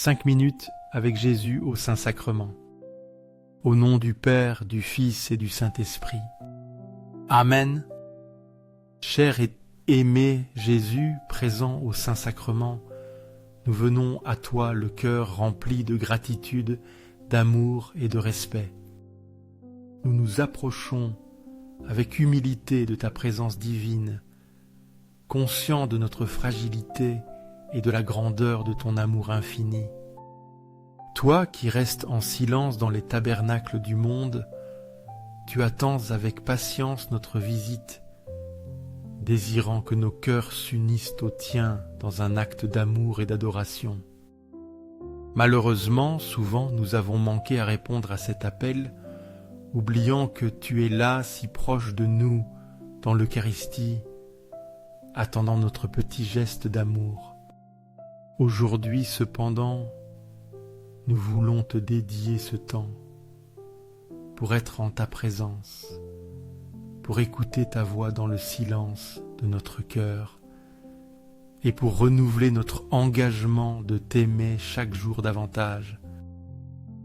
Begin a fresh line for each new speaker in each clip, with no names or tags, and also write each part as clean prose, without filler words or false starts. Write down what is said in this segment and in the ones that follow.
5 minutes avec Jésus au Saint-Sacrement. Au nom du Père, du Fils et du Saint-Esprit. Amen. Cher et aimé Jésus, présent au Saint-Sacrement, nous venons à toi le cœur rempli de gratitude, d'amour et de respect. Nous nous approchons avec humilité de ta présence divine, conscients de notre fragilité et de la grandeur de ton amour infini. Toi qui restes en silence dans les tabernacles du monde, tu attends avec patience notre visite, désirant que nos cœurs s'unissent aux tiens dans un acte d'amour et d'adoration. Malheureusement, souvent nous avons manqué à répondre à cet appel, oubliant que tu es là si proche de nous dans l'Eucharistie, attendant notre petit geste d'amour. Aujourd'hui cependant, nous voulons te dédier ce temps pour être en ta présence, pour écouter ta voix dans le silence de notre cœur et pour renouveler notre engagement de t'aimer chaque jour davantage.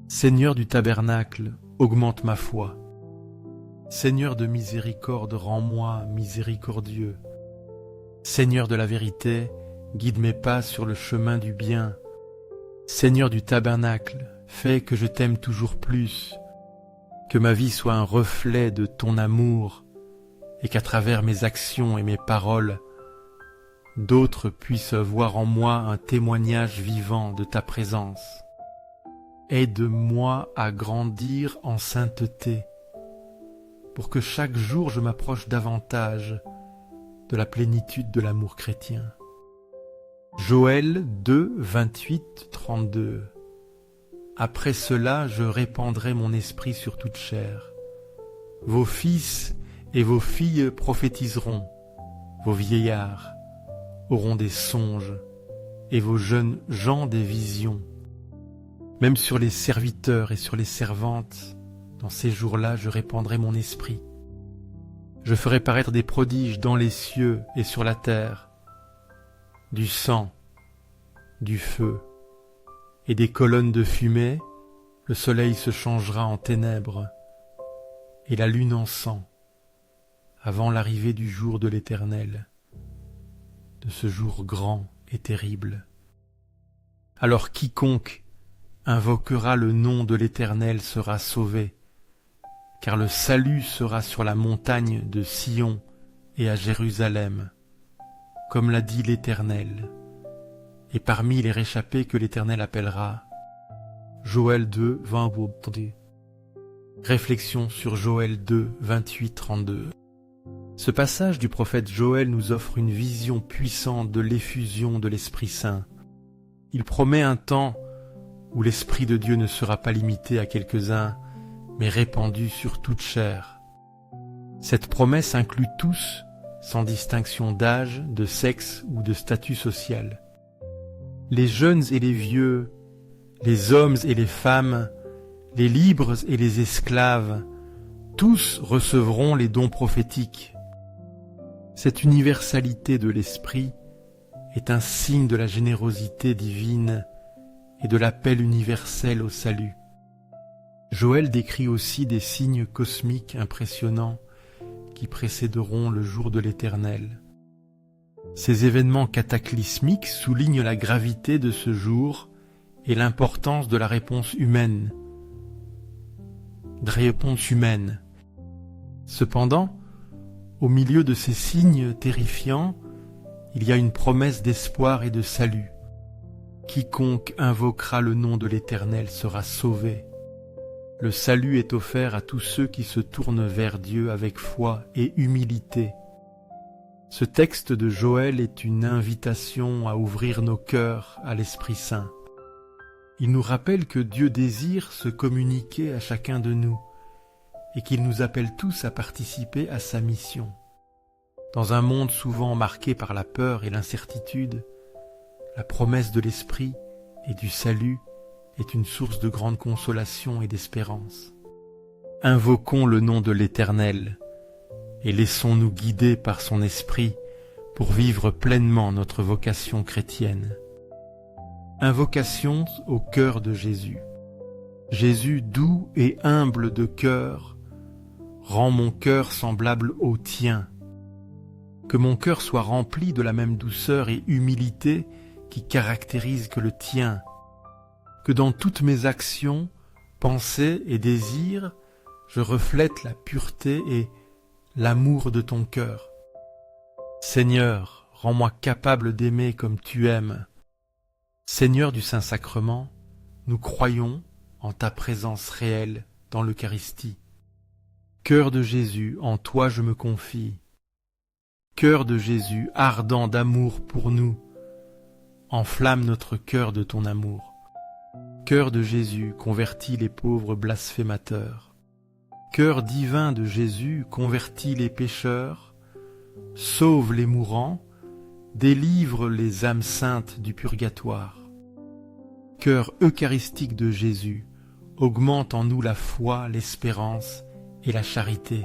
Seigneur du tabernacle, augmente ma foi. Seigneur de miséricorde, rends-moi miséricordieux. Seigneur de la vérité, guide mes pas sur le chemin du bien. Seigneur du tabernacle, fais que je t'aime toujours plus, que ma vie soit un reflet de ton amour et qu'à travers mes actions et mes paroles, d'autres puissent voir en moi un témoignage vivant de ta présence. Aide-moi à grandir en sainteté, pour que chaque jour je m'approche davantage de la plénitude de l'amour chrétien. Joël 2, 28, 32. Après cela, je répandrai mon esprit sur toute chair. Vos fils et vos filles prophétiseront, vos vieillards auront des songes, et vos jeunes gens des visions. Même sur les serviteurs et sur les servantes, dans ces jours-là, je répandrai mon esprit. Je ferai paraître des prodiges dans les cieux et sur la terre, du sang, du feu et des colonnes de fumée. Le soleil se changera en ténèbres et la lune en sang, avant l'arrivée du jour de l'Éternel, de ce jour grand et terrible. Alors quiconque invoquera le nom de l'Éternel sera sauvé, car le salut sera sur la montagne de Sion et à Jérusalem, comme l'a dit l'Éternel, et parmi les réchappés que l'Éternel appellera. Joël 2, 20. Réflexion sur Joël 2, 28, 32. Ce passage du prophète Joël nous offre une vision puissante de l'effusion de l'Esprit Saint. Il promet un temps où l'Esprit de Dieu ne sera pas limité à quelques-uns, mais répandu sur toute chair. Cette promesse inclut tous, sans distinction d'âge, de sexe ou de statut social. Les jeunes et les vieux, les hommes et les femmes, les libres et les esclaves, tous recevront les dons prophétiques. Cette universalité de l'Esprit est un signe de la générosité divine et de l'appel universel au salut. Joël décrit aussi des signes cosmiques impressionnants qui précéderont le jour de l'Éternel. Ces événements cataclysmiques soulignent la gravité de ce jour et l'importance de la réponse humaine. Cependant, au milieu de ces signes terrifiants, il y a une promesse d'espoir et de salut. Quiconque invoquera le nom de l'Éternel sera sauvé. Le salut est offert à tous ceux qui se tournent vers Dieu avec foi et humilité. Ce texte de Joël est une invitation à ouvrir nos cœurs à l'Esprit Saint. Il nous rappelle que Dieu désire se communiquer à chacun de nous et qu'il nous appelle tous à participer à sa mission. Dans un monde souvent marqué par la peur et l'incertitude, la promesse de l'Esprit et du salut est une source de grande consolation et d'espérance. Invoquons le nom de l'Éternel et laissons-nous guider par son Esprit pour vivre pleinement notre vocation chrétienne. Invocation au cœur de Jésus. Jésus doux et humble de cœur, rends mon cœur semblable au tien. Que mon cœur soit rempli de la même douceur et humilité qui caractérise que le tien. Que dans toutes mes actions, pensées et désirs, je reflète la pureté et l'amour de ton cœur. Seigneur, rends-moi capable d'aimer comme tu aimes. Seigneur du Saint-Sacrement, nous croyons en ta présence réelle dans l'Eucharistie. Cœur de Jésus, en toi je me confie. Cœur de Jésus, ardent d'amour pour nous, enflamme notre cœur de ton amour. Cœur de Jésus, convertis les pauvres blasphémateurs. Cœur divin de Jésus, convertis les pécheurs, sauve les mourants, délivre les âmes saintes du purgatoire. Cœur eucharistique de Jésus, augmente en nous la foi, l'espérance et la charité.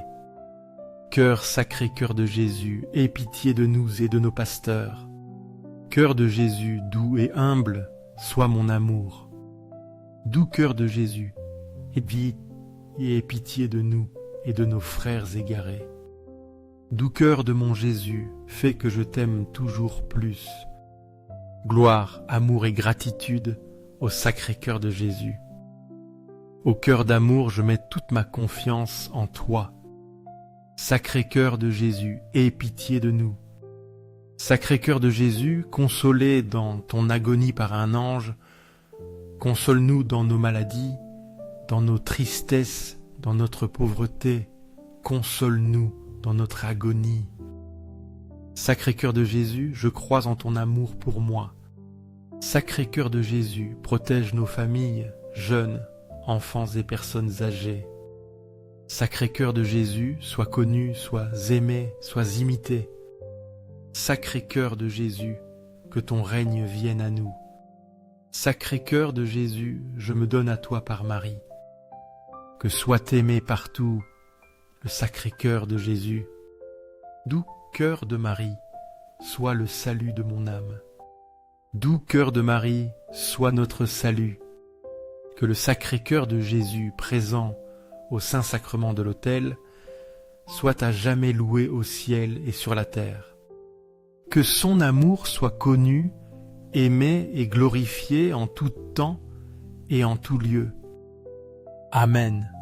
Cœur sacré cœur de Jésus, aie pitié de nous et de nos pasteurs. Cœur de Jésus, doux et humble, sois mon amour. Doux cœur de Jésus, aie pitié de nous et de nos frères égarés. Doux cœur de mon Jésus, fais que je t'aime toujours plus. Gloire, amour et gratitude au sacré cœur de Jésus. Au cœur d'amour, je mets toute ma confiance en toi. Sacré cœur de Jésus, aie pitié de nous. Sacré cœur de Jésus, consolé dans ton agonie par un ange, console-nous dans nos maladies, dans nos tristesses, dans notre pauvreté, console-nous dans notre agonie. Sacré cœur de Jésus, je crois en ton amour pour moi. Sacré cœur de Jésus, protège nos familles, jeunes, enfants et personnes âgées. Sacré cœur de Jésus, sois connu, sois aimé, sois imité. Sacré cœur de Jésus, que ton règne vienne à nous. Sacré cœur de Jésus, je me donne à toi par Marie. Que soit aimé partout le sacré cœur de Jésus. Doux cœur de Marie, sois le salut de mon âme. Doux cœur de Marie, sois notre salut. Que le sacré cœur de Jésus, présent au Saint-Sacrement de l'autel, soit à jamais loué au ciel et sur la terre. Que son amour soit connu, aimé et glorifié en tout temps et en tout lieu. Amen.